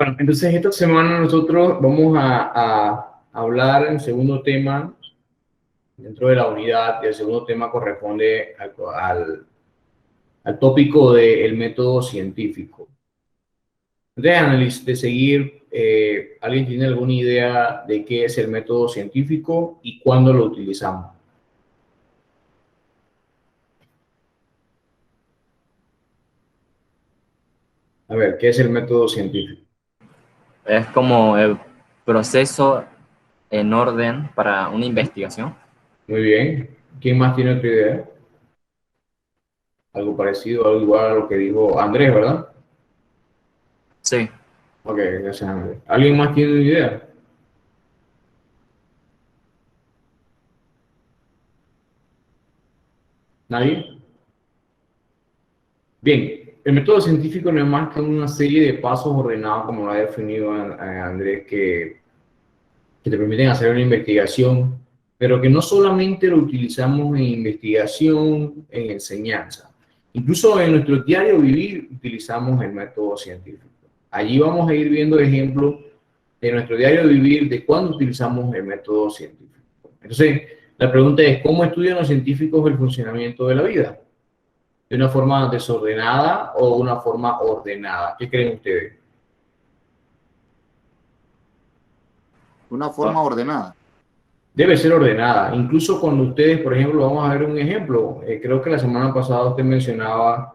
Bueno, entonces esta semana nosotros vamos a hablar en segundo tema dentro de la unidad, y el segundo tema corresponde al tópico del método científico. De seguir, ¿alguien tiene alguna idea de qué es el método científico y cuándo lo utilizamos? A ver, ¿qué es el método científico? Es como el proceso en orden para una investigación. Muy bien. ¿Quién más tiene otra idea? Algo parecido, algo igual a lo que dijo Andrés, ¿verdad? Sí. Ok, gracias, Andrés. ¿Alguien más tiene una idea? ¿Nadie? Bien, el método científico no es más que una serie de pasos ordenados, como lo ha definido Andrés, que te permiten hacer una investigación, pero que no solamente lo utilizamos en investigación, en enseñanza. Incluso en nuestro diario vivir utilizamos el método científico. Allí vamos a ir viendo ejemplos de nuestro diario vivir de cuándo utilizamos el método científico. Entonces, la pregunta es, ¿cómo estudian los científicos el funcionamiento de la vida? ¿De una forma desordenada o una forma ordenada? ¿Qué creen ustedes? Una forma ordenada. Debe ser ordenada. Incluso cuando ustedes, por ejemplo, vamos a ver un ejemplo. Creo que la semana pasada usted mencionaba,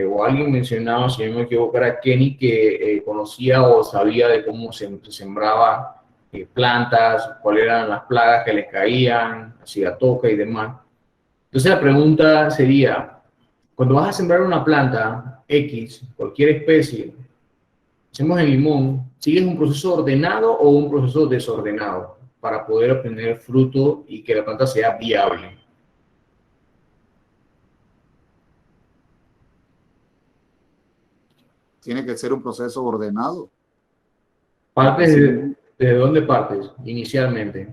o alguien mencionaba, si no me equivoco, era Kenny, que conocía o sabía de cómo se sembraba plantas, cuáles eran las plagas que les caían, hacía toca y demás. Entonces la pregunta sería, cuando vas a sembrar una planta X, cualquier especie, hacemos el limón, ¿sigues un proceso ordenado o un proceso desordenado para poder obtener fruto y que la planta sea viable? Tiene que ser un proceso ordenado. ¿Partes Sí. de dónde partes inicialmente?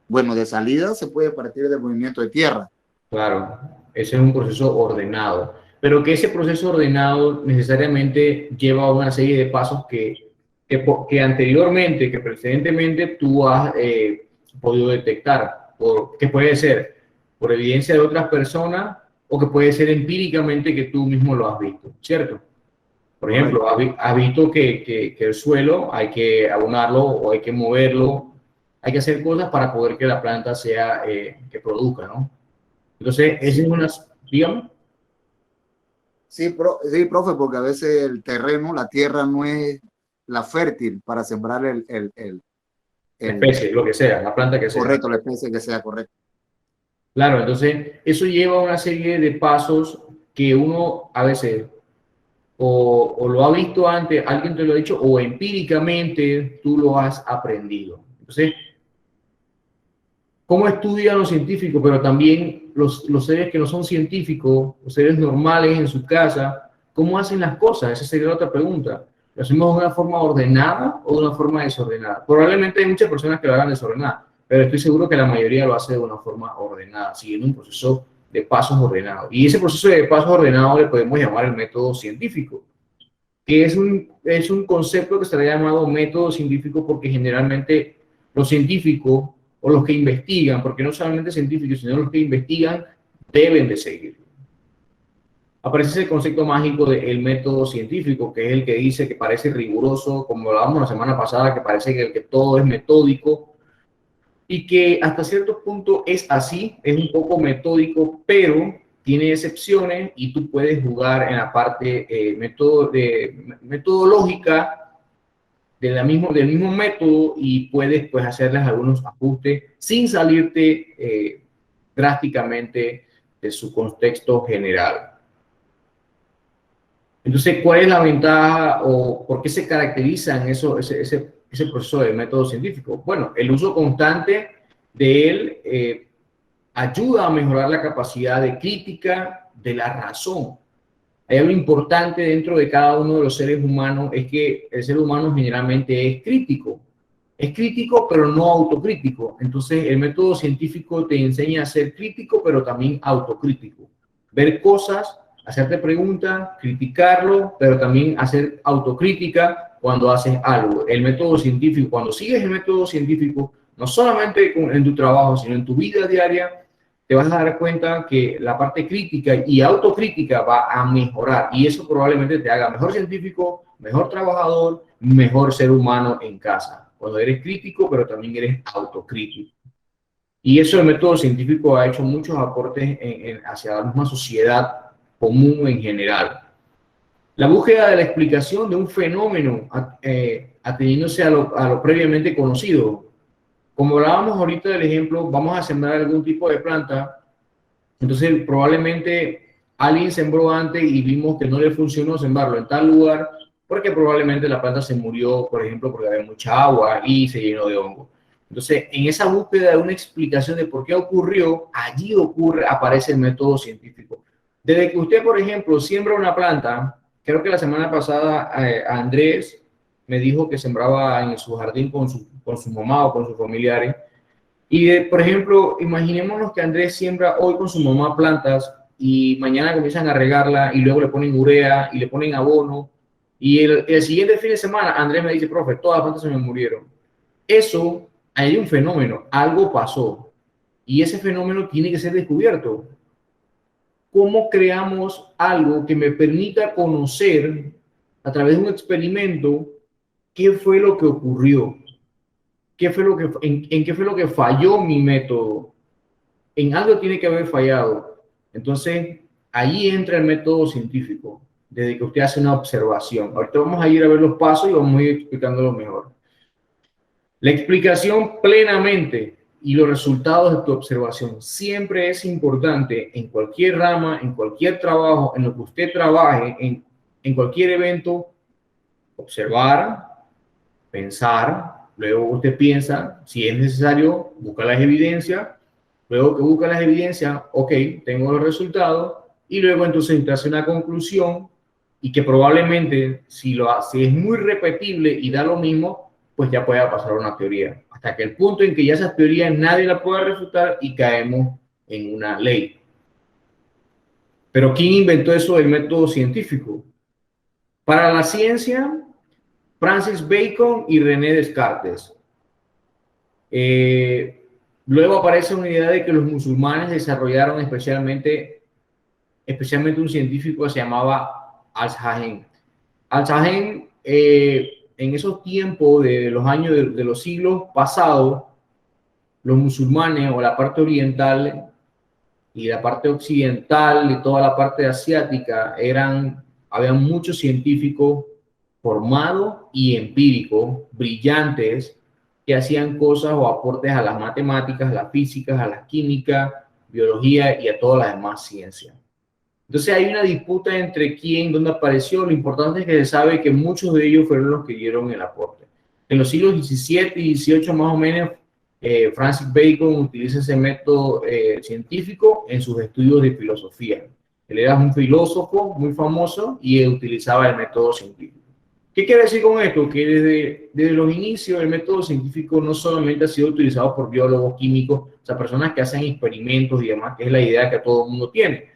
Bueno, de salida se puede partir del movimiento de tierra. Claro, ese es un proceso ordenado, pero que ese proceso ordenado necesariamente lleva a una serie de pasos que anteriormente, que precedentemente tú has podido detectar, que puede ser por evidencia de otras personas o que puede ser empíricamente que tú mismo lo has visto, ¿cierto? Por ejemplo, has visto que el suelo hay que abonarlo o hay que moverlo, hay que hacer cosas para poder que la planta sea, que produzca, ¿no? Entonces, esa es una, dígame. Sí, sí, profe, porque a veces el terreno, la tierra no es la fértil para sembrar La especie, lo que sea, la planta que sea. Correcto, la especie que sea correcta. Claro, entonces eso lleva a una serie de pasos que uno a veces o lo ha visto antes, alguien te lo ha dicho, o empíricamente tú lo has aprendido. Entonces, ¿cómo estudian los científicos? Pero también los seres que no son científicos, los seres normales en su casa, ¿cómo hacen las cosas? Esa sería otra pregunta. ¿Lo hacemos de una forma ordenada o de una forma desordenada? Probablemente hay muchas personas que lo hagan desordenada, pero estoy seguro que la mayoría lo hace de una forma ordenada, siguiendo un proceso de pasos ordenados. Y ese proceso de pasos ordenados le podemos llamar el método científico, que es un concepto que se le ha llamado método científico porque generalmente los científicos o los que investigan, porque no solamente científicos, sino los que investigan, deben de seguirlo. Aparece ese concepto mágico del método científico, que es el que dice que parece riguroso, como hablábamos la semana pasada, que parece que todo es metódico, y que hasta cierto punto es así, es un poco metódico, pero tiene excepciones y tú puedes jugar en la parte metodológica del mismo método y puedes pues hacerles algunos ajustes sin salirte drásticamente de su contexto general. Entonces, ¿cuál es la ventaja o por qué se caracterizan ese proceso del método científico? Bueno, el uso constante de él ayuda a mejorar la capacidad de crítica de la razón. Hay algo importante dentro de cada uno de los seres humanos, es que el ser humano generalmente es crítico. Es crítico, pero no autocrítico. Entonces, el método científico te enseña a ser crítico, pero también autocrítico. Ver cosas, hacerte preguntas, criticarlo, pero también hacer autocrítica cuando haces algo. El método científico, cuando sigues el método científico, no solamente en tu trabajo, sino en tu vida diaria, te vas a dar cuenta que la parte crítica y autocrítica va a mejorar y eso probablemente te haga mejor científico, mejor trabajador, mejor ser humano en casa. Cuando eres crítico, pero también eres autocrítico. Y eso el método científico ha hecho muchos aportes hacia la misma sociedad común en general. La búsqueda de la explicación de un fenómeno ateniéndose a lo previamente conocido. Como hablábamos ahorita del ejemplo, vamos a sembrar algún tipo de planta, entonces probablemente alguien sembró antes y vimos que no le funcionó sembrarlo en tal lugar porque probablemente la planta se murió, por ejemplo, porque había mucha agua y se llenó de hongo. Entonces, en esa búsqueda de una explicación de por qué ocurrió, allí aparece el método científico. Desde que usted, por ejemplo, siembra una planta, creo que la semana pasada Andrés me dijo que sembraba en su jardín con su mamá o con sus familiares. Y, por ejemplo, imaginémonos que Andrés siembra hoy con su mamá plantas y mañana comienzan a regarla y luego le ponen urea y le ponen abono. Y el siguiente fin de semana Andrés me dice, profe, todas las plantas se me murieron. Eso, hay un fenómeno, algo pasó. Y ese fenómeno tiene que ser descubierto. ¿Cómo creamos algo que me permita conocer a través de un experimento qué fue lo que ocurrió? ¿En qué fue lo que falló mi método? En algo tiene que haber fallado. Entonces, ahí entra el método científico, desde que usted hace una observación. Ahorita vamos a ir a ver los pasos y vamos a ir explicándolo mejor. La explicación plenamente y los resultados de tu observación siempre es importante en cualquier rama, en cualquier trabajo, en lo que usted trabaje, en cualquier evento. Observar, pensar, luego usted piensa, si es necesario, busca las evidencias, luego que busca las evidencias, ok, tengo los resultados, y luego entonces usted hace una conclusión y que probablemente si es muy repetible y da lo mismo, pues ya pueda pasar a una teoría, hasta que el punto en que ya esa teoría nadie la pueda refutar y caemos en una ley. Pero ¿quién inventó eso del método científico? Para la ciencia, Francis Bacon y René Descartes. Luego aparece una idea de que los musulmanes desarrollaron especialmente un científico que se llamaba Al-Hazen. Al-Hazen, en esos tiempos de los años de los siglos pasados, los musulmanes o la parte oriental y la parte occidental y toda la parte asiática habían muchos científicos formados y empíricos, brillantes, que hacían cosas o aportes a las matemáticas, a las físicas, a la química, biología y a todas las demás ciencias. Entonces hay una disputa entre dónde apareció. Lo importante es que se sabe que muchos de ellos fueron los que dieron el aporte. En los siglos XVII y XVIII más o menos, Francis Bacon utiliza ese método científico en sus estudios de filosofía. Él era un filósofo muy famoso y utilizaba el método científico. ¿Qué quiere decir con esto? Que desde los inicios el método científico no solamente ha sido utilizado por biólogos, químicos, o sea, personas que hacen experimentos y demás, que es la idea que todo el mundo tiene.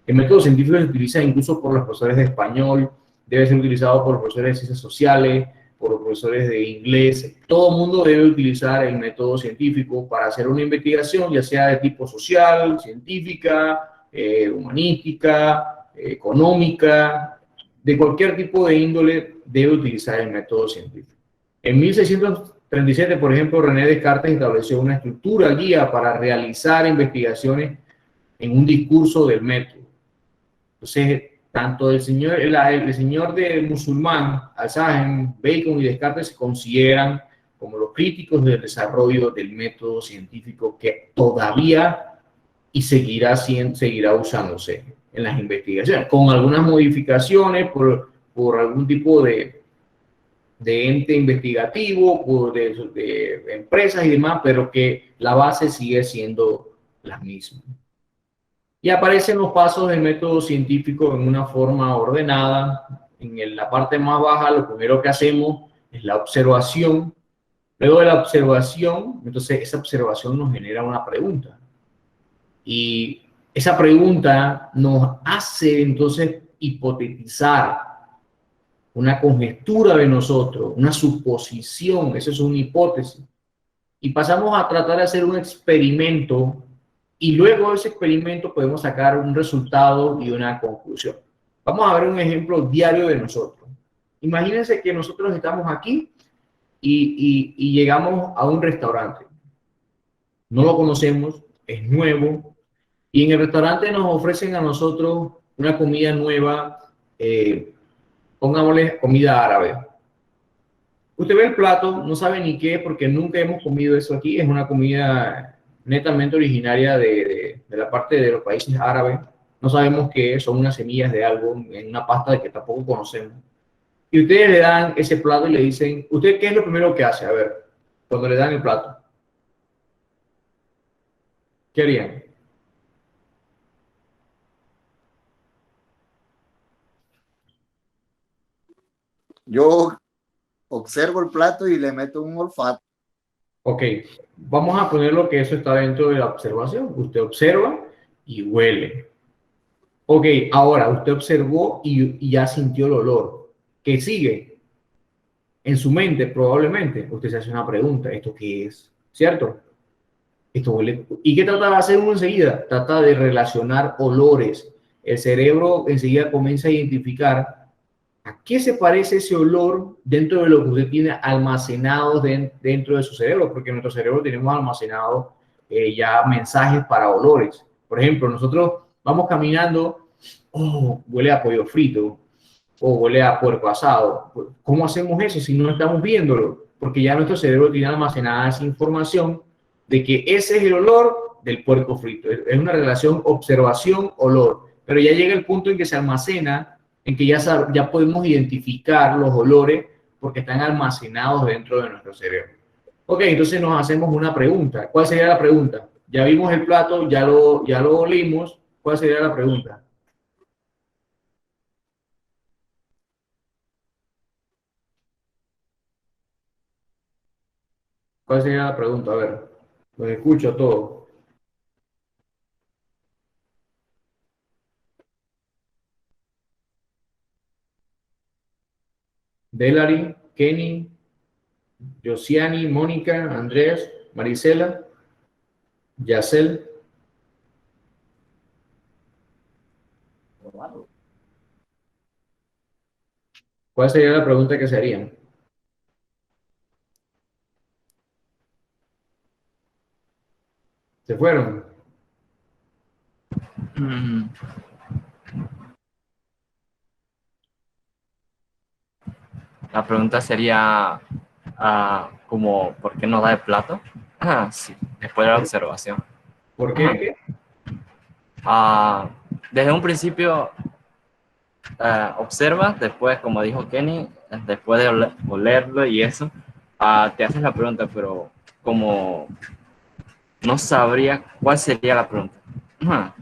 El método científico se utiliza incluso por los profesores de español, debe ser utilizado por los profesores de ciencias sociales, por los profesores de inglés. Todo el mundo debe utilizar el método científico para hacer una investigación, ya sea de tipo social, científica, humanística, económica, de cualquier tipo de índole, debe utilizar el método científico. En 1637, por ejemplo, René Descartes estableció una estructura guía para realizar investigaciones en un discurso del método. Entonces, tanto el señor de musulmán, Al-Hazen, Bacon y Descartes se consideran como los críticos del desarrollo del método científico que todavía y seguirá usándose en las investigaciones, con algunas modificaciones por algún tipo de ente investigativo, de empresas y demás, pero que la base sigue siendo la misma. Y aparecen los pasos del método científico en una forma ordenada. En la parte más baja, lo primero que hacemos es la observación. Luego de la observación, entonces esa observación nos genera una pregunta. Y Esa pregunta nos hace entonces hipotetizar una conjetura de nosotros, una suposición, eso es una hipótesis. Y pasamos a tratar de hacer un experimento y luego de ese experimento podemos sacar un resultado y una conclusión. Vamos a ver un ejemplo diario de nosotros. Imagínense que nosotros estamos aquí y llegamos a un restaurante. No lo conocemos, es nuevo, y en el restaurante nos ofrecen a nosotros una comida nueva, pongámosle comida árabe. Usted ve el plato, no sabe ni qué, porque nunca hemos comido eso aquí. Es una comida netamente originaria de la parte de los países árabes. No sabemos qué es, son unas semillas de algo en una pasta de que tampoco conocemos. Y ustedes le dan ese plato y le dicen, ¿usted qué es lo primero que hace? A ver, cuando le dan el plato. ¿Qué harían? Yo observo el plato y le meto un olfato. Ok, vamos a poner lo que eso está dentro de la observación. Usted observa y huele. Ok, ahora usted observó y ya sintió el olor. ¿Qué sigue? En su mente, probablemente, usted se hace una pregunta. ¿Esto qué es? ¿Cierto? Esto huele. ¿Y qué trata de hacer uno enseguida? Trata de relacionar olores. El cerebro enseguida comienza a identificar a qué se parece ese olor dentro de lo que usted tiene almacenado dentro de su cerebro, porque en nuestro cerebro tenemos almacenado ya mensajes para olores. Por ejemplo, nosotros vamos caminando, oh, huele a pollo frito, o huele a puerco asado. ¿Cómo hacemos eso si no estamos viéndolo? Porque ya nuestro cerebro tiene almacenada esa información de que ese es el olor del puerco frito. Es una relación observación-olor. Pero ya llega el punto en que se almacena, en que ya podemos identificar los olores porque están almacenados dentro de nuestro cerebro. Ok, entonces nos hacemos una pregunta. ¿Cuál sería la pregunta? Ya vimos el plato, ya lo olimos. ¿Cuál sería la pregunta? ¿Cuál sería la pregunta? A ver, los escucho todos. Delary, Kenny, Josiani, Mónica, Andrés, Marisela, Yacel. ¿Cuál sería la pregunta que se harían? ¿Se fueron? La pregunta sería como, ¿por qué no da el plato? Sí, después de la observación. ¿Por qué? Desde un principio observas, después, como dijo Kenny, después de olerlo y eso, te haces la pregunta, pero como no sabría cuál sería la pregunta.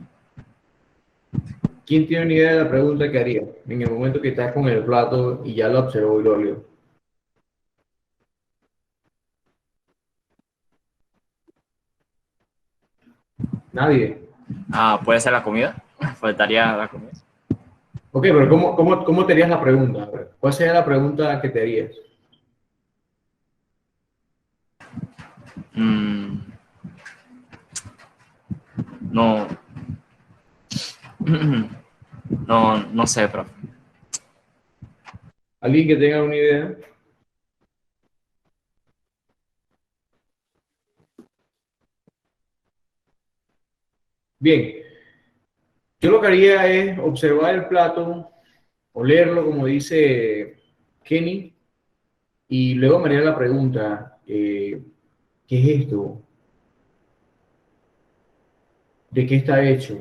¿Quién tiene una idea de la pregunta que haría en el momento que estás con el plato y ya lo observó y lo olió? Nadie. ¿Puede ser la comida? Faltaría la comida. Ok, pero ¿cómo te harías la pregunta? A ver, ¿cuál sería la pregunta que te harías? No. No sé, profe. ¿Alguien que tenga una idea? Bien, yo lo que haría es observar el plato, olerlo, como dice Kenny, y luego me haría la pregunta, ¿qué es esto? ¿De qué está hecho?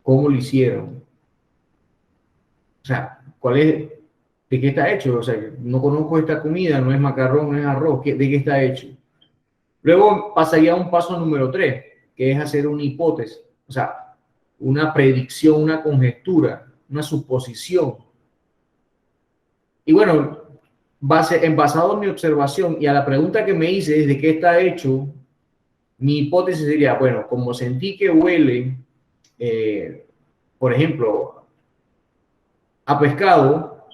¿Cómo lo hicieron? O sea, ¿de qué está hecho? O sea, no conozco esta comida, no es macarrón, no es arroz, ¿de qué está hecho? Luego pasaría a un paso número 3, que es hacer una hipótesis, o sea, una predicción, una conjetura, una suposición. Y bueno, basado en mi observación y a la pregunta que me hice, ¿de qué está hecho? Mi hipótesis sería, bueno, como sentí que huele por ejemplo, a pescado,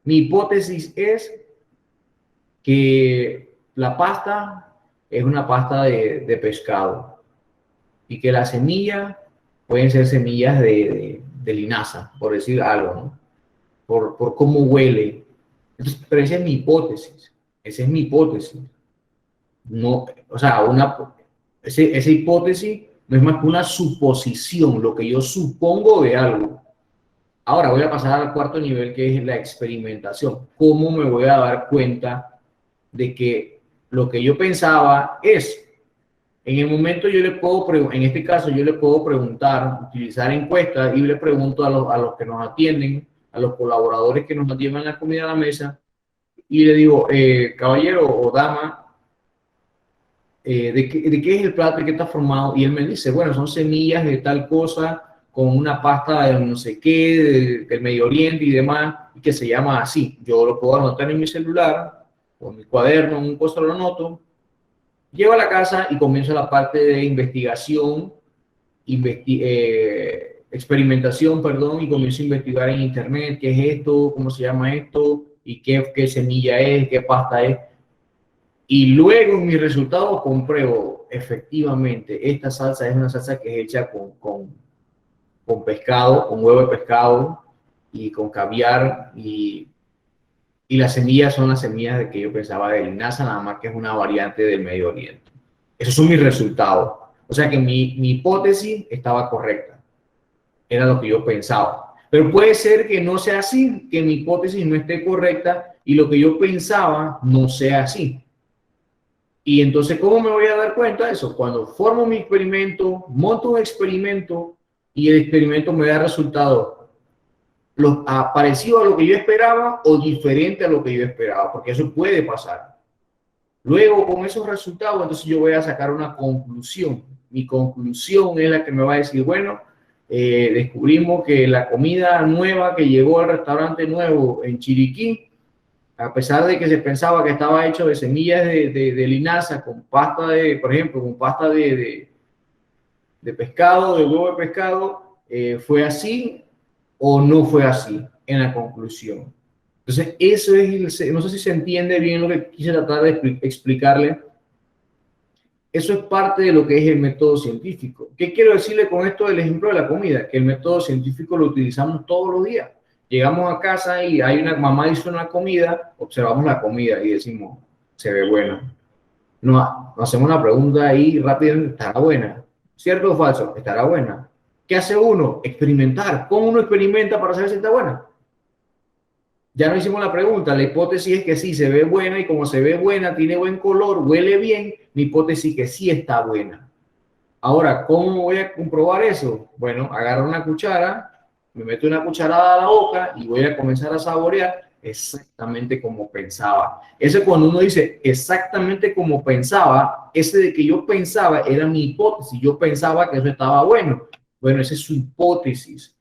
mi hipótesis es que la pasta es una pasta de pescado y que las semillas pueden ser semillas de linaza, por decir algo, ¿no? Por cómo huele. Entonces, pero esa es mi hipótesis. Esa es mi hipótesis. No, o sea, esa hipótesis no es más que una suposición, lo que yo supongo de algo. Ahora voy a pasar al cuarto nivel, que es la experimentación. ¿Cómo me voy a dar cuenta de que lo que yo pensaba es? En el momento yo le puedo, en este caso yo le puedo preguntar, utilizar encuestas y le pregunto a los que nos atienden, a los colaboradores que nos llevan la comida a la mesa y le digo, caballero o dama, ¿de qué es el plato y qué está formado? Y él me dice, bueno, son semillas de tal cosa con una pasta de no sé qué, del Medio Oriente y demás, y que se llama así. Yo lo puedo anotar en mi celular o en mi cuaderno, en un cosa lo anoto. Llego a la casa y comienzo la parte de investigación, experimentación, perdón, y comienzo a investigar en internet qué es esto, cómo se llama esto, y qué semilla es, qué pasta es. Y luego en mis resultados compruebo, efectivamente, esta salsa es una salsa que es hecha con pescado, con huevo de pescado y con caviar, y las semillas son las semillas de que yo pensaba de linaza, nada más que es una variante del Medio Oriente. Esos son mis resultados. O sea que mi hipótesis estaba correcta. Era lo que yo pensaba. Pero puede ser que no sea así, que mi hipótesis no esté correcta y lo que yo pensaba no sea así. Y entonces, ¿cómo me voy a dar cuenta de eso? Cuando formo mi experimento, monto un experimento y el experimento me da resultados parecido a lo que yo esperaba o diferente a lo que yo esperaba, porque eso puede pasar. Luego, con esos resultados, entonces yo voy a sacar una conclusión. Mi conclusión es la que me va a decir, bueno, descubrimos que la comida nueva que llegó al restaurante nuevo en Chiriquí, a pesar de que se pensaba que estaba hecho de semillas de linaza con pasta por ejemplo, con pasta de pescado, de huevo de pescado, fue así o no fue así en la conclusión. Entonces, eso es, no sé si se entiende bien lo que quise tratar de explicarle. Eso es parte de lo que es el método científico. ¿Qué quiero decirle con esto del ejemplo de la comida? Que el método científico lo utilizamos todos los días. Llegamos a casa y hay una mamá hizo una comida, observamos la comida y decimos, se ve buena. Nos hacemos una pregunta ahí rápidamente, ¿estará buena? ¿Cierto o falso? ¿Estará buena? ¿Qué hace uno? Experimentar. ¿Cómo uno experimenta para saber si está buena? Ya no hicimos la pregunta. La hipótesis es que sí, se ve buena y como se ve buena, tiene buen color, huele bien, mi hipótesis es que sí está buena. Ahora, ¿cómo voy a comprobar eso? Bueno, agarro una cuchara, me meto una cucharada a la boca y voy a comenzar a saborear exactamente como pensaba. Ese cuando uno dice exactamente como pensaba, ese de que yo pensaba era mi hipótesis. Yo pensaba que eso estaba bueno. Bueno, esa es su hipótesis.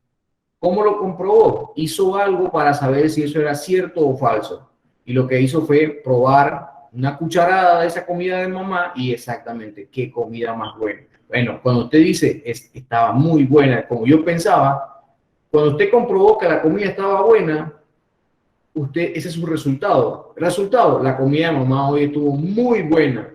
¿Cómo lo comprobó? Hizo algo para saber si eso era cierto o falso. Y lo que hizo fue probar una cucharada de esa comida de mamá y exactamente qué comida más buena. Bueno, cuando usted dice estaba muy buena, como yo pensaba, cuando usted comprobó que la comida estaba buena, ese es su resultado. El resultado, la comida de mamá hoy estuvo muy buena.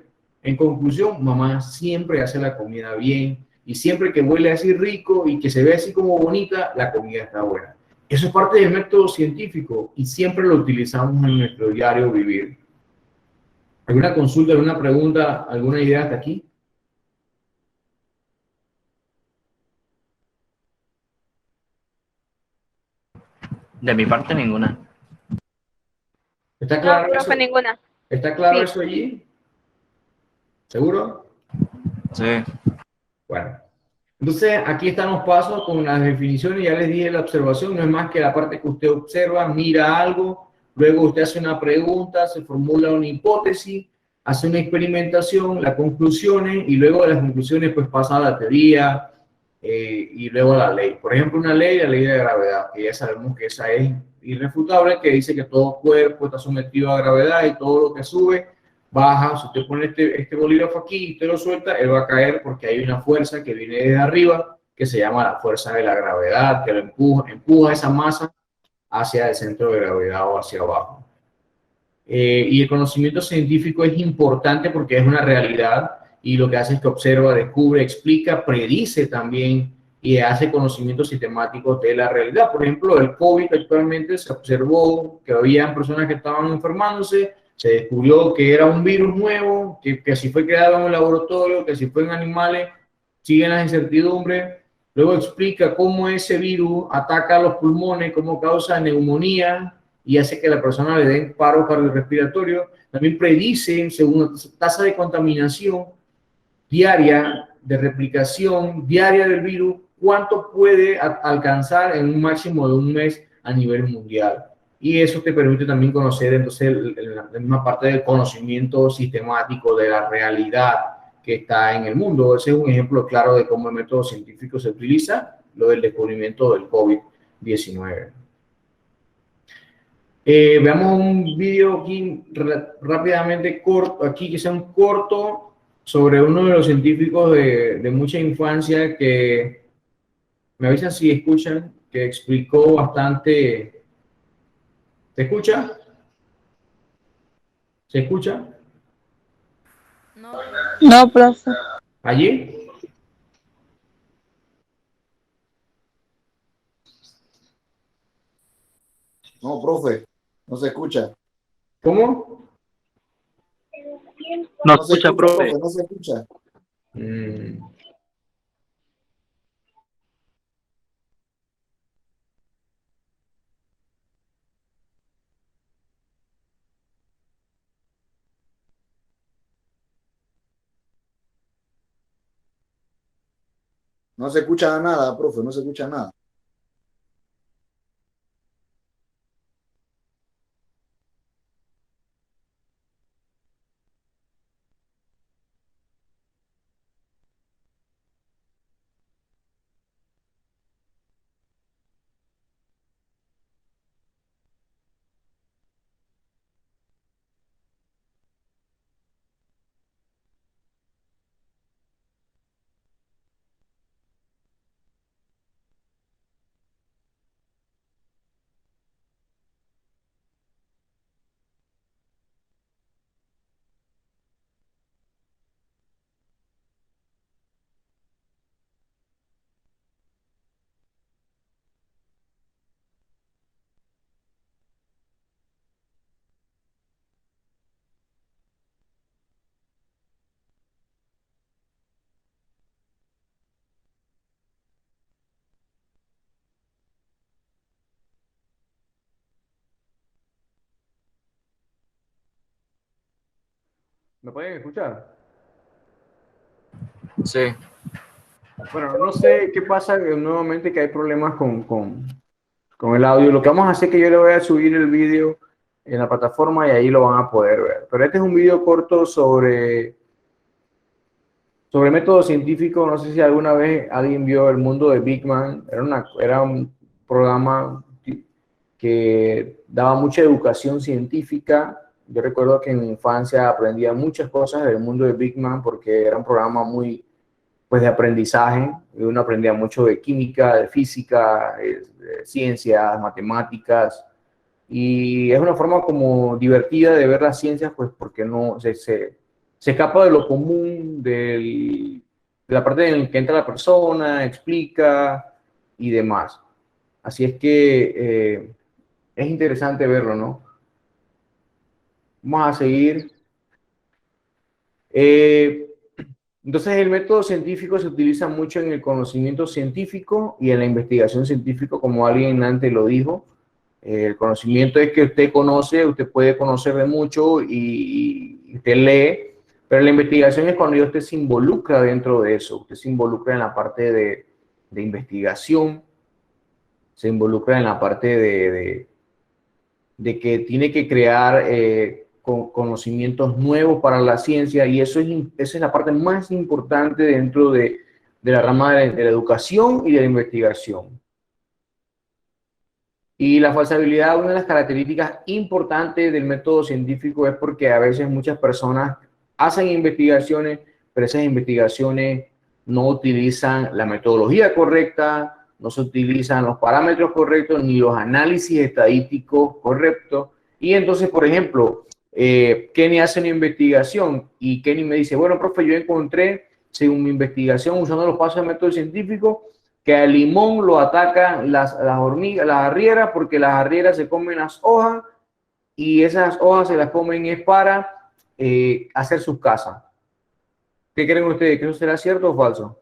En conclusión, mamá siempre hace la comida bien y siempre que huele así rico y que se ve así como bonita, la comida está buena. Eso es parte del método científico y siempre lo utilizamos en nuestro diario vivir. ¿Alguna consulta, alguna pregunta, alguna idea hasta aquí? De mi parte, ninguna. ¿Está claro No, profe, eso? ninguna. ¿Está claro Sí. eso allí? ¿Seguro? Sí. Bueno. Entonces, aquí están los pasos con las definiciones. Ya les dije la observación, no es más que la parte que usted observa, mira algo, luego usted hace una pregunta, se formula una hipótesis, hace una experimentación, las conclusiones, y luego de las conclusiones pues pasa a la teoría y luego a la ley. Por ejemplo, una ley, la ley de gravedad, que ya sabemos que esa es irrefutable, que dice que todo cuerpo está sometido a gravedad y todo lo que sube baja. Si usted pone este bolígrafo aquí y usted lo suelta, él va a caer porque hay una fuerza que viene desde arriba que se llama la fuerza de la gravedad, que lo empuja esa masa hacia el centro de gravedad o hacia abajo. Y el conocimiento científico es importante porque es una realidad y lo que hace es que observa, descubre, explica, predice también y hace conocimiento sistemático de la realidad. Por ejemplo, el COVID actualmente se observó que había personas que estaban enfermándose, se descubrió que era un virus nuevo, que si fue creado en un laboratorio, que si fue en animales, siguen las incertidumbres. Luego explica cómo ese virus ataca los pulmones, cómo causa neumonía y hace que la persona le den paro cardiorrespiratorio. También predice, según la tasa de contaminación diaria, de replicación diaria del virus, cuánto puede alcanzar en un máximo de un mes a nivel mundial. Y eso te permite también conocer, entonces, la misma parte del conocimiento sistemático de la realidad que está en el mundo. Ese es un ejemplo claro de cómo el método científico se utiliza, lo del descubrimiento del COVID-19. Veamos un video aquí rápidamente corto, aquí que sea un corto sobre uno de los científicos de mucha infancia que me avisan si escuchan, que explicó bastante. ¿Se escucha? ¿Se escucha? No, profe. ¿Allí? No, profe, no se escucha. ¿Cómo? No No se escucha, escucha, profe. no se escucha. No se escucha nada, profe, no se escucha nada. ¿Me pueden escuchar? Sí. Bueno, no sé qué pasa nuevamente, que hay problemas con el audio. Lo que vamos a hacer es que yo le voy a subir el vídeo en la plataforma y ahí lo van a poder ver. Pero este es un vídeo corto sobre método científico. No sé si alguna vez alguien vio El Mundo de Big Man. Era un programa que daba mucha educación científica. Yo recuerdo que en mi infancia aprendía muchas cosas del mundo de Big Man porque era un programa muy, pues, de aprendizaje. Uno aprendía mucho de química, de física, de ciencias, matemáticas, y es una forma como divertida de ver las ciencias, pues porque no se escapa de lo común, de la parte en la que entra la persona, explica y demás. Así es que es interesante verlo, ¿no? Vamos a seguir. Entonces, el método científico se utiliza mucho en el conocimiento científico y en la investigación científica, como alguien antes lo dijo. El conocimiento es que usted conoce, usted puede conocer de mucho y usted lee, pero la investigación es cuando usted se involucra dentro de eso. Usted se involucra en la parte de investigación, se involucra en la parte de que tiene que crear conocimientos nuevos para la ciencia, y esa es la parte más importante dentro de la rama de la educación y de la investigación. Y la falsabilidad, una de las características importantes del método científico, es porque a veces muchas personas hacen investigaciones, pero esas investigaciones no utilizan la metodología correcta, no se utilizan los parámetros correctos ni los análisis estadísticos correctos. Y entonces, por ejemplo, Kenny hace una investigación y Kenny me dice, bueno, profe, yo encontré, según mi investigación, usando los pasos del método científico, que al limón lo atacan las hormigas, las arrieras, porque las arrieras se comen las hojas y esas hojas se las comen es para hacer sus casas. ¿Qué creen ustedes? ¿Que eso será cierto o falso?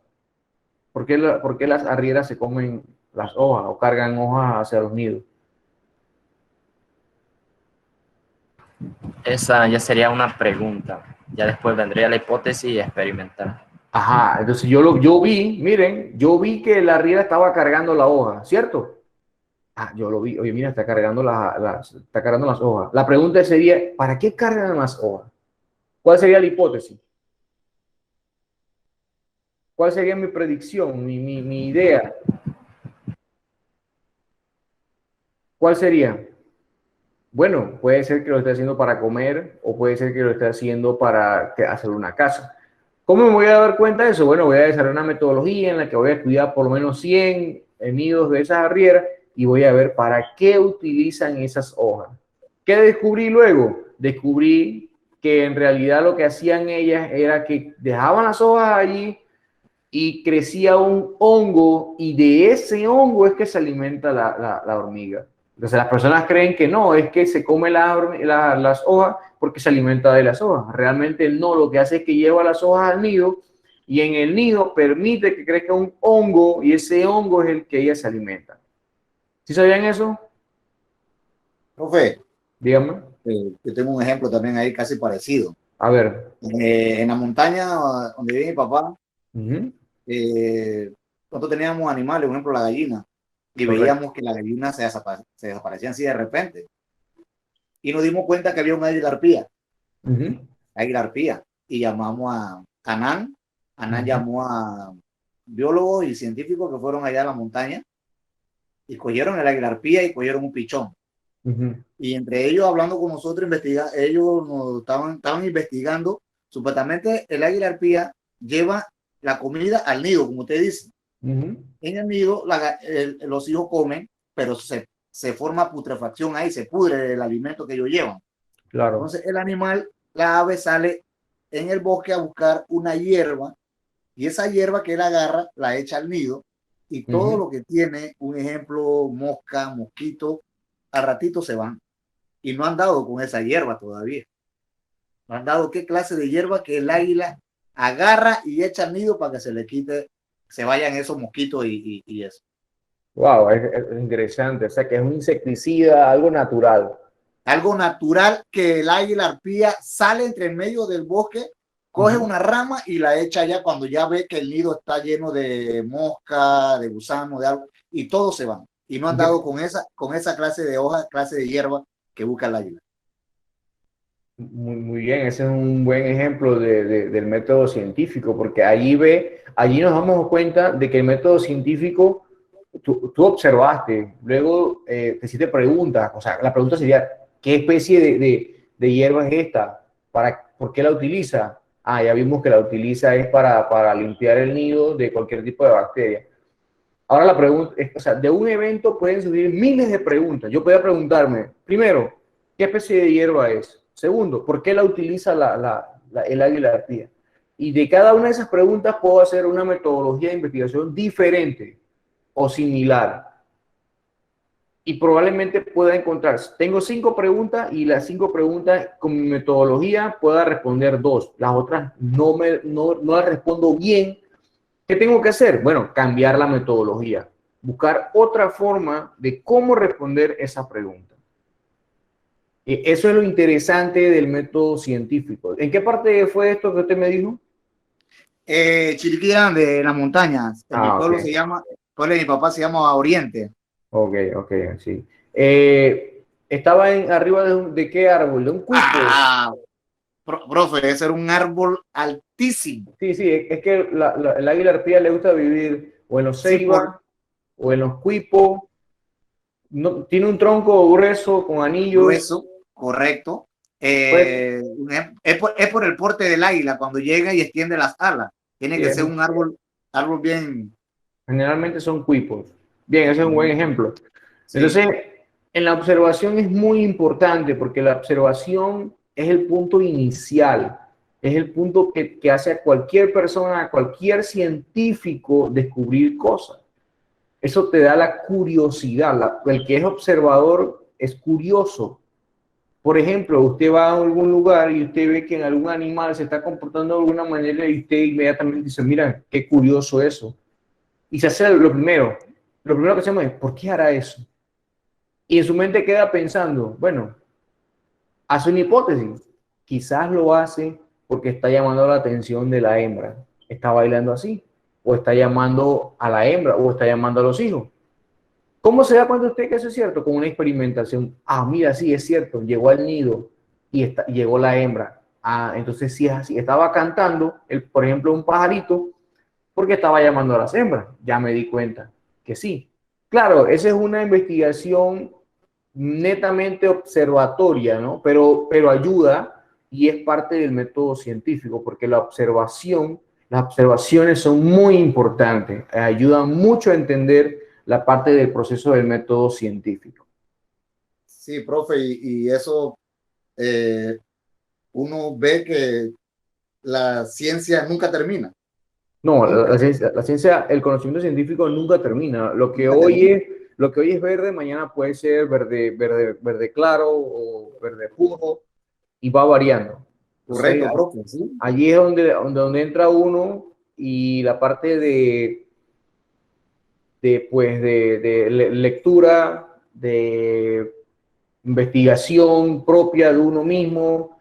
¿Por qué las arrieras se comen las hojas o cargan hojas hacia los nidos? Esa ya sería una pregunta. Ya después vendría la hipótesis experimental. Ajá, entonces yo vi, miren, yo vi que la arriera estaba cargando la hoja, ¿cierto? Ah, yo lo vi, oye, mira, está cargando está cargando las hojas. La pregunta sería, ¿para qué cargan las hojas? ¿Cuál sería la hipótesis? ¿Cuál sería mi predicción, mi idea? ¿Cuál sería? Bueno, puede ser que lo esté haciendo para comer o puede ser que lo esté haciendo para hacer una casa. ¿Cómo me voy a dar cuenta de eso? Bueno, voy a desarrollar una metodología en la que voy a estudiar por lo menos 100 nidos de esas arrieras y voy a ver para qué utilizan esas hojas. ¿Qué descubrí luego? Descubrí que en realidad lo que hacían ellas era que dejaban las hojas allí y crecía un hongo y de ese hongo es que se alimenta la hormiga. Entonces las personas creen que no, es que se come las hojas porque se alimenta de las hojas. Realmente no, lo que hace es que lleva las hojas al nido y en el nido permite que crezca un hongo y ese hongo es el que ella se alimenta. ¿Sí sabían eso? Profe, Díganme. yo tengo un ejemplo también ahí casi parecido. A ver. En la montaña donde vive mi papá, Uh-huh. nosotros teníamos animales, por ejemplo la gallina, y Correcto. veíamos que las gallinas se desaparecían así de repente. Y nos dimos cuenta que había una águila arpía. Uh-huh. Águila arpía. Y llamamos a Anán. Anán Uh-huh. llamó a biólogos y científicos que fueron allá a la montaña y cogieron el águila arpía y cogieron un pichón. Uh-huh. Y entre ellos, hablando con nosotros, ellos nos estaban investigando. Supuestamente el águila arpía lleva la comida al nido, como usted dice. Uh-huh. En el nido los hijos comen, pero se forma putrefacción ahí, se pudre el alimento que ellos llevan. Claro. Entonces el animal, la ave sale en el bosque a buscar una hierba y esa hierba que él agarra la echa al nido y todo Uh-huh. lo que tiene, un ejemplo, mosca, mosquito, al ratito se van. Y no han dado con esa hierba todavía. No han dado qué clase de hierba que el águila agarra y echa al nido para que se le quite, se vayan esos mosquitos y eso. Wow, es interesante. O sea, que es un insecticida, algo natural. Algo natural que el águila arpía sale entre el medio del bosque, coge una rama y la echa allá cuando ya ve que el nido está lleno de mosca, de gusano, de algo, y todos se van. Y no han dado con esa clase de hoja, clase de hierba que busca el águila. Muy bien, ese es un buen ejemplo del método científico, porque allí nos damos cuenta de que el método científico, tú observaste, luego te hiciste preguntas, o sea, la pregunta sería, ¿qué especie de hierba es esta? ¿Por qué la utiliza? Ah, ya vimos que la utiliza es para limpiar el nido de cualquier tipo de bacteria. Ahora la pregunta es, o sea, de un evento pueden surgir miles de preguntas. Yo podría preguntarme, primero, ¿qué especie de hierba es? Segundo, ¿por qué la utiliza el águila arpía? Y de cada una de esas preguntas puedo hacer una metodología de investigación diferente o similar. Y probablemente pueda encontrar, tengo 5 preguntas y las 5 preguntas con mi metodología pueda responder 2. Las otras no las respondo bien. ¿Qué tengo que hacer? Bueno, cambiar la metodología, buscar otra forma de cómo responder esa pregunta. Eso es lo interesante del método científico. ¿En qué parte fue esto que usted me dijo? Chiriquí Grande, en las montañas. En mi pueblo Okay. se llama, el pueblo de mi papá se llama Oriente. Ok, sí. Estaba arriba de qué árbol, de un cuipo. Profe, ese era un árbol altísimo. Sí, es que el águila arpía le gusta vivir o en los ceibas o en los cuipos. No, tiene un tronco grueso con anillos. Grueso, correcto. Es por el porte del águila cuando llega y extiende las alas. Tiene que ser un árbol árbol bien. Generalmente son cuipos. Bien, ese es un buen ejemplo. Sí. Entonces, en la observación es muy importante porque la observación es el punto inicial, es el punto que hace a cualquier persona, a cualquier científico descubrir cosas. Eso te da la curiosidad. El que es observador es curioso. Por ejemplo, usted va a algún lugar y usted ve que en algún animal se está comportando de alguna manera y usted inmediatamente dice, mira, qué curioso eso. Y se hace lo primero que hacemos es, ¿por qué hará eso? Y en su mente queda pensando, bueno, hace una hipótesis. Quizás lo hace porque está llamando la atención de la hembra. Está bailando así. O está llamando a la hembra. O está llamando a los hijos. ¿Cómo se da cuenta usted que eso es cierto? Con una experimentación. Ah, mira, sí, es cierto. Llegó al nido y llegó la hembra. Ah, entonces sí es así. Estaba cantando, por ejemplo, un pajarito porque estaba llamando a las hembras. Ya me di cuenta que sí. Claro, esa es una investigación netamente observatoria, ¿no? Pero ayuda y es parte del método científico, porque las observaciones son muy importantes, ayudan mucho a entender la parte del proceso del método científico. Sí, profe, y eso uno ve que la ciencia nunca termina. No, Nunca, la ciencia, el conocimiento científico nunca termina. nunca termina. Lo que hoy es verde, mañana puede ser verde claro o verde puro y va variando. Entonces, Correcto, profe, sí. allí es donde entra uno y la parte de lectura, de investigación propia de uno mismo,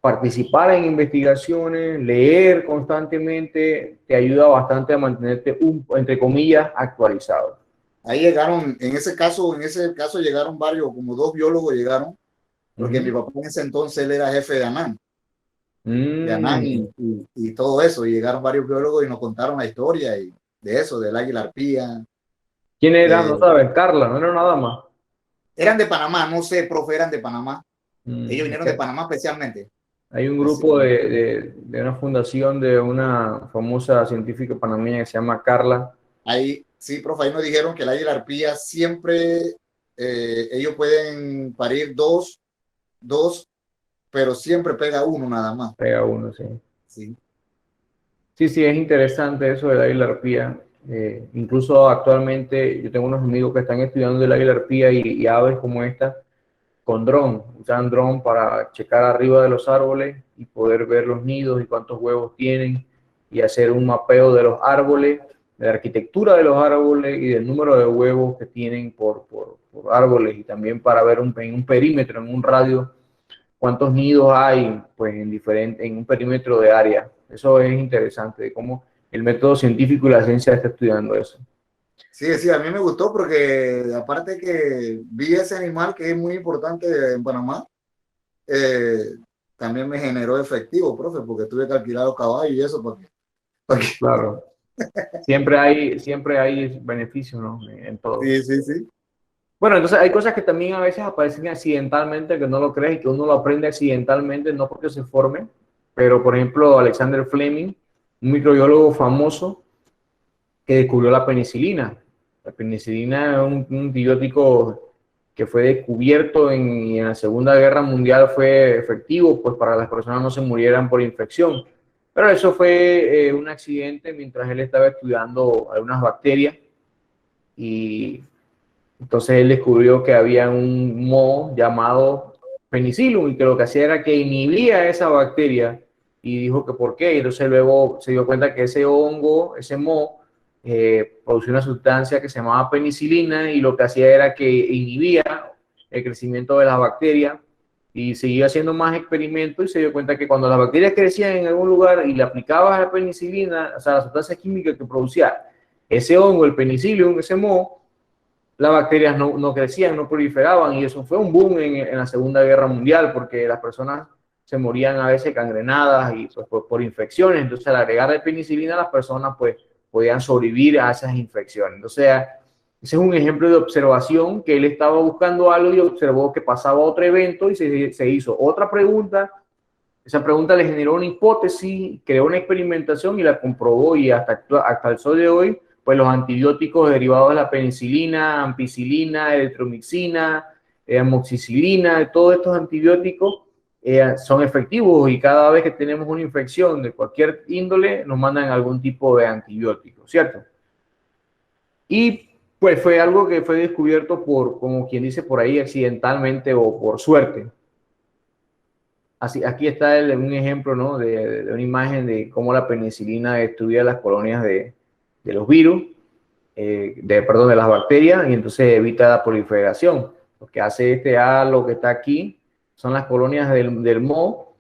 participar en investigaciones, leer constantemente, te ayuda bastante a mantenerte, entre comillas, actualizado. Ahí llegaron, en ese caso llegaron varios, como 2 biólogos llegaron, porque mi papá en ese entonces él era jefe de ANAN y todo eso, y llegaron varios biólogos y nos contaron la historia y de eso, del águila arpía. ¿Quién era? No sabes, Carla, no era una dama. Eran de Panamá, no sé, profe, eran de Panamá. Ellos vinieron de Okay. Panamá especialmente. Hay un grupo de una fundación de una famosa científica panameña que se llama Carla. Ahí, sí, profe, ahí nos dijeron que el águila arpía siempre, ellos pueden parir dos, pero siempre pega uno nada más. Pega uno, sí. Sí. Sí, es interesante eso del águila arpía. Incluso actualmente yo tengo unos amigos que están estudiando del águila arpía y aves como esta con dron. Usan dron para checar arriba de los árboles y poder ver los nidos y cuántos huevos tienen y hacer un mapeo de los árboles, de la arquitectura de los árboles y del número de huevos que tienen por árboles y también para ver en un perímetro, en un radio, cuántos nidos hay pues en un perímetro de área. Eso es interesante, de cómo el método científico y la ciencia está estudiando eso. Sí, sí, a mí me gustó porque aparte que vi ese animal que es muy importante en Panamá, también me generó efectivo, profe, porque tuve que alquilar los caballos y eso. Claro, siempre hay beneficios, ¿no? En todo. Sí, sí, sí. Bueno, entonces hay cosas que también a veces aparecen accidentalmente, que no lo crees y que uno lo aprende accidentalmente, no porque se forme, pero por ejemplo Alexander Fleming, un microbiólogo famoso que descubrió la penicilina. La penicilina es un antibiótico que fue descubierto en la Segunda Guerra Mundial, fue efectivo, pues para las personas no se murieran por infección. Pero eso fue un accidente mientras él estaba estudiando algunas bacterias y entonces él descubrió que había un moho llamado penicillium y que lo que hacía era que inhibía esa bacteria y dijo que por qué. Y entonces luego se dio cuenta que ese hongo, ese moho, producía una sustancia que se llamaba penicilina y lo que hacía era que inhibía el crecimiento de las bacterias y seguía haciendo más experimentos y se dio cuenta que cuando las bacterias crecían en algún lugar y le aplicabas la penicilina, o sea, la sustancia química que producía ese hongo, el penicillium, ese moho, las bacterias no crecían, no proliferaban y eso fue un boom en la Segunda Guerra Mundial porque las personas se morían a veces cangrenadas y pues, por infecciones. Entonces al agregar la penicilina las personas pues podían sobrevivir a esas infecciones. Entonces ese es un ejemplo de observación que él estaba buscando algo y observó que pasaba otro evento y se hizo otra pregunta Esa pregunta le generó una hipótesis, creó una experimentación y la comprobó, y hasta el sol de hoy, pues los antibióticos derivados de la penicilina, ampicilina, eritromicina, amoxicilina, todos estos antibióticos son efectivos, y cada vez que tenemos una infección de cualquier índole nos mandan algún tipo de antibiótico, ¿cierto? Y pues fue algo que fue descubierto por, como quien dice por ahí, accidentalmente o por suerte. Así, aquí está un ejemplo, ¿no? de una imagen de cómo la penicilina destruía las colonias de los virus, perdón, de las bacterias, y entonces evita la proliferación. Lo que hace este halo que está aquí son las colonias del moho,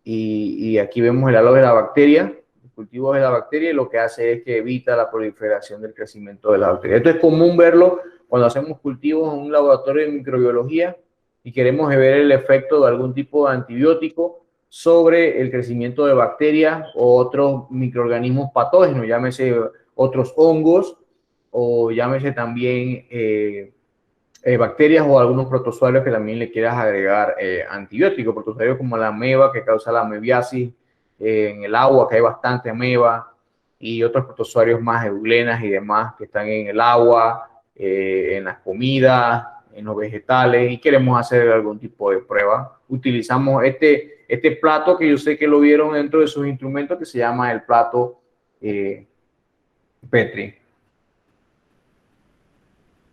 y aquí vemos el halo de la bacteria, los cultivos de la bacteria, y lo que hace es que evita la proliferación del crecimiento de la bacteria. Esto es común verlo cuando hacemos cultivos en un laboratorio de microbiología y queremos ver el efecto de algún tipo de antibiótico sobre el crecimiento de bacterias o otros microorganismos patógenos, llámese otros hongos, o llámese también bacterias o algunos protozoarios que también le quieras agregar antibióticos, protozoarios como la ameba, que causa la amebiasis en el agua, que hay bastante ameba, y otros protozoarios más, eulenas y demás, que están en el agua, en las comidas, en los vegetales, y queremos hacer algún tipo de prueba. Utilizamos este plato, que yo sé que lo vieron dentro de sus instrumentos, que se llama el plato Petri.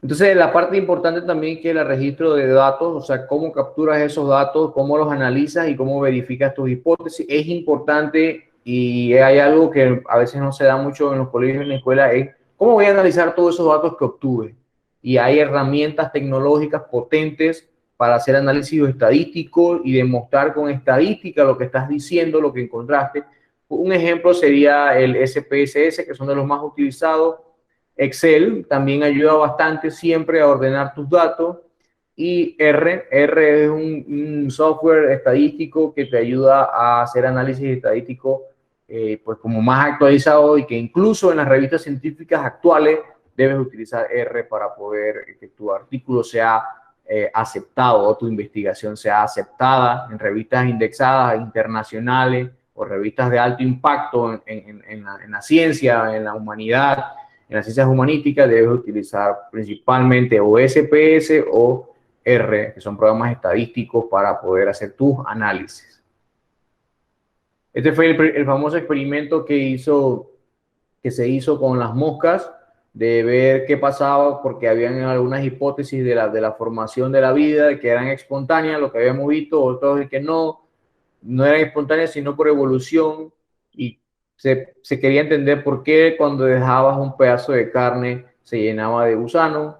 Entonces, la parte importante también, que es el registro de datos, o sea, cómo capturas esos datos, cómo los analizas y cómo verificas tus hipótesis, es importante. Y hay algo que a veces no se da mucho en los colegios y en la escuela, es cómo voy a analizar todos esos datos que obtuve. Y hay herramientas tecnológicas potentes para hacer análisis estadístico y demostrar con estadística lo que estás diciendo, lo que encontraste. Un ejemplo sería el SPSS, que son de los más utilizados. Excel también ayuda bastante siempre a ordenar tus datos. Y R es un software estadístico que te ayuda a hacer análisis estadístico pues como más actualizado, y que incluso en las revistas científicas actuales debes utilizar R para poder que tu artículo sea aceptado, o tu investigación sea aceptada en revistas indexadas internacionales o revistas de alto impacto en la ciencia, en la humanidad. En las ciencias humanísticas debes utilizar principalmente o SPS o R, que son programas estadísticos para poder hacer tus análisis. Este fue el famoso experimento que se hizo con las moscas, de ver qué pasaba, porque habían algunas hipótesis de la formación de la vida, que eran espontáneas, lo que habíamos visto, otros que no eran espontáneas, sino por evolución, y se quería entender por qué cuando dejabas un pedazo de carne se llenaba de gusanos.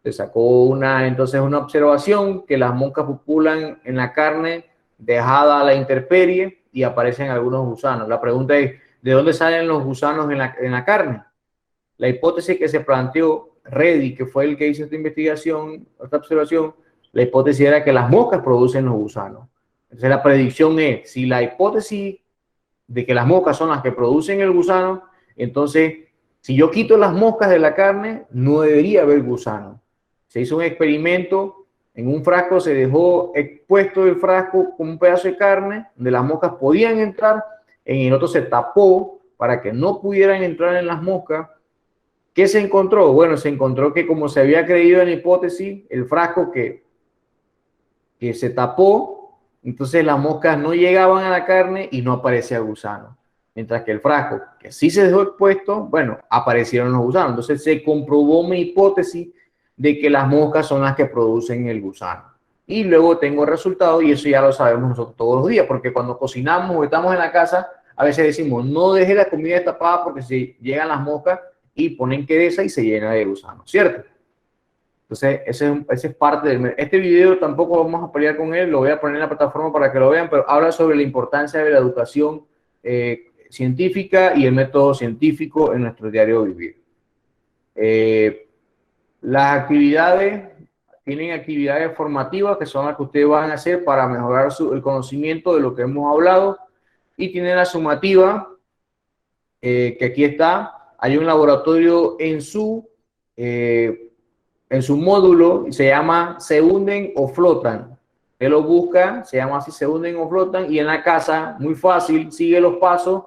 Se sacó entonces una observación, que las moscas pupulan en la carne dejada a la intemperie y aparecen algunos gusanos. La pregunta es, ¿de dónde salen los gusanos en la carne? La hipótesis que se planteó Reddy, que fue el que hizo esta investigación, esta observación, la hipótesis era que las moscas producen los gusanos. Entonces la predicción es, si la hipótesis de que las moscas son las que producen el gusano, entonces si yo quito las moscas de la carne, no debería haber gusano. Se hizo un experimento, en un frasco se dejó expuesto el frasco con un pedazo de carne, donde las moscas podían entrar, en el otro se tapó para que no pudieran entrar en las moscas. ¿Qué se encontró? Bueno, se encontró que, como se había creído en la hipótesis, el frasco que se tapó, entonces las moscas no llegaban a la carne y no aparecía gusano. Mientras que el frasco que sí se dejó expuesto, bueno, aparecieron los gusanos. Entonces se comprobó mi hipótesis de que las moscas son las que producen el gusano. Y luego tengo el resultado, y eso ya lo sabemos nosotros todos los días, porque cuando cocinamos o estamos en la casa, a veces decimos, no deje la comida destapada porque si llegan las moscas y ponen quereza y se llena de gusanos, ¿cierto? Entonces, ese es parte del... Este video tampoco vamos a pelear con él, lo voy a poner en la plataforma para que lo vean, pero habla sobre la importancia de la educación científica y el método científico en nuestro diario vivir. Las actividades, tienen actividades formativas que son las que ustedes van a hacer para mejorar el conocimiento de lo que hemos hablado, y tienen la sumativa, que aquí está. Hay un laboratorio en su módulo, y se llama Se hunden o flotan. Usted lo busca, se llama así, se hunden o flotan, y en la casa, muy fácil, sigue los pasos,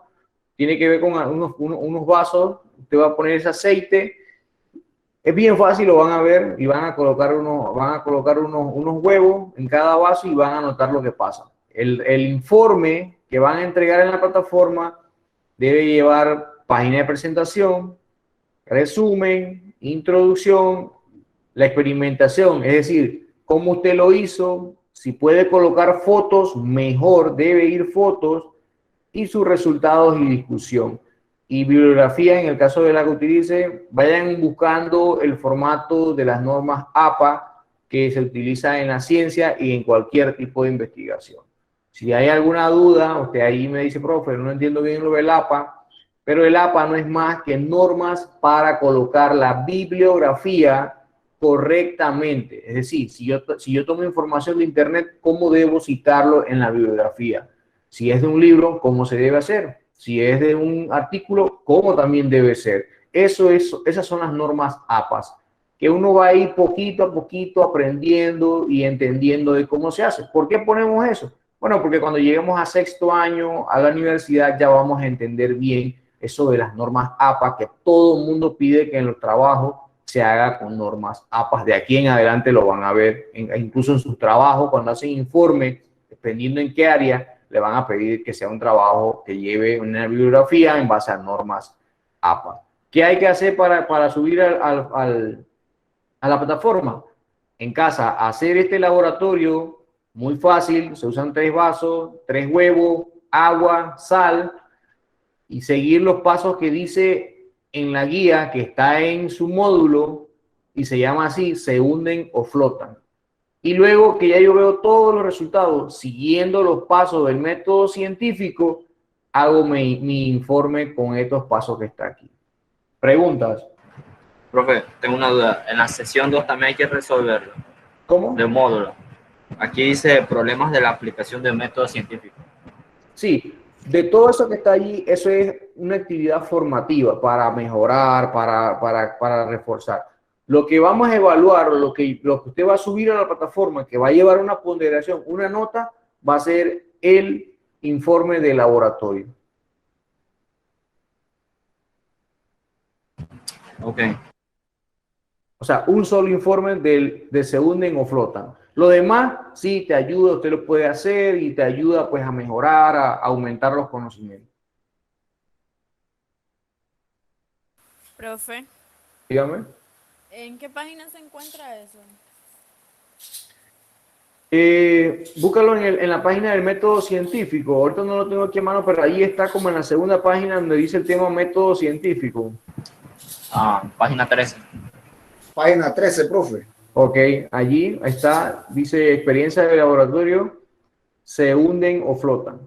tiene que ver con unos vasos, usted va a poner ese aceite, es bien fácil, lo van a ver, y van a colocar unos huevos en cada vaso y van a notar lo que pasa. El informe que van a entregar en la plataforma debe llevar página de presentación, resumen, introducción, la experimentación, es decir, cómo usted lo hizo, si puede colocar fotos, mejor, debe ir fotos, y sus resultados y discusión. Y bibliografía, en el caso de la que utilice, vayan buscando el formato de las normas APA que se utiliza en la ciencia y en cualquier tipo de investigación. Si hay alguna duda, usted ahí me dice, profe, no entiendo bien lo del APA, pero el APA no es más que normas para colocar la bibliografía correctamente. Es decir, si yo tomo información de Internet, ¿cómo debo citarlo en la bibliografía? Si es de un libro, ¿cómo se debe hacer? Si es de un artículo, ¿cómo también debe ser? Esas son las normas APAS, que uno va a ir poquito a poquito aprendiendo y entendiendo de cómo se hace. ¿Por qué ponemos eso? Bueno, porque cuando lleguemos a sexto año a la universidad ya vamos a entender bien eso de las normas APA, que todo el mundo pide que en los trabajos se haga con normas APA. De aquí en adelante lo van a ver, incluso en sus trabajos, cuando hacen informe, dependiendo en qué área, le van a pedir que sea un trabajo que lleve una bibliografía en base a normas APA. ¿Qué hay que hacer para subir a la plataforma? En casa, hacer este laboratorio muy fácil, se usan 3 vasos, 3 huevos, agua, sal, y seguir los pasos que dice en la guía que está en su módulo y se llama así, se hunden o flotan. Y luego que ya yo veo todos los resultados, siguiendo los pasos del método científico, hago mi informe con estos pasos que está aquí. ¿Preguntas? Profe, tengo una duda. En la sesión 2 también hay que resolverlo. ¿Cómo? De módulo. Aquí dice problemas de la aplicación del método científico. Sí, de todo eso que está allí, eso es una actividad formativa para mejorar, para reforzar. Lo que vamos a evaluar, lo que usted va a subir a la plataforma, que va a llevar una ponderación, una nota, va a ser el informe de laboratorio. Ok. O sea, un solo informe de se hunden o flotan. Lo demás, sí, te ayuda, usted lo puede hacer y te ayuda pues a mejorar, a aumentar los conocimientos. Profe, Dígame. ¿en qué página se encuentra eso? Búscalo en la página del método científico. Ahorita no lo tengo aquí a mano, pero ahí está como en la segunda página donde dice el tema método científico. Página 13. Página 13, profe. Ok, allí está, dice experiencia de laboratorio, se hunden o flotan.